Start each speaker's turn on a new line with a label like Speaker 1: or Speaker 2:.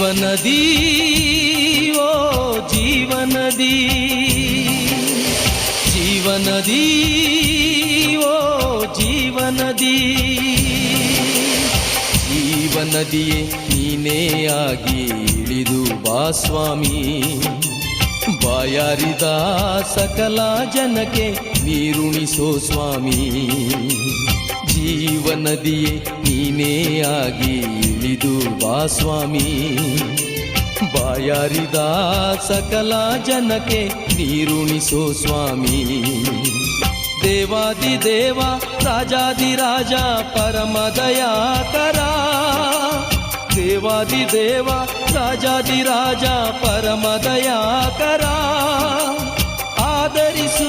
Speaker 1: ಜೀವನದಿ ಓ ಜೀವನದಿ, ಜೀವನದಿ ಓ ಜೀವನದಿ, ಜೀವನದಿಯೇ ನೀನೇ ಆಗಿ ಇಳಿದು ಬಾ ಸ್ವಾಮಿ. ಬಾಯಾರಿದ ಸಕಲ ಜನಕ್ಕೆ ನೀರುಣಿಸೋ ಸ್ವಾಮಿ. ಜೀವನದಿಯೇ ನೀನೇ ಆಗಿ ಇಳಿದು ಬಾ ಸ್ವಾಮಿ. ಬಾಯಾರಿದ ಸಕಲ ಜನಕ್ಕೆ ನೀರುಣಿಸೋ ಸ್ವಾಮಿ. ದೇವಾದಿದೇವ ರಾಜಾದಿರಾಜ ಪರಮ ದಯಾಕರ, ದೇವಾದಿದೇವ ರಾಜಾದಿರಾಜ ಪರಮ ದಯಾಕರ, ಆದರಿಸು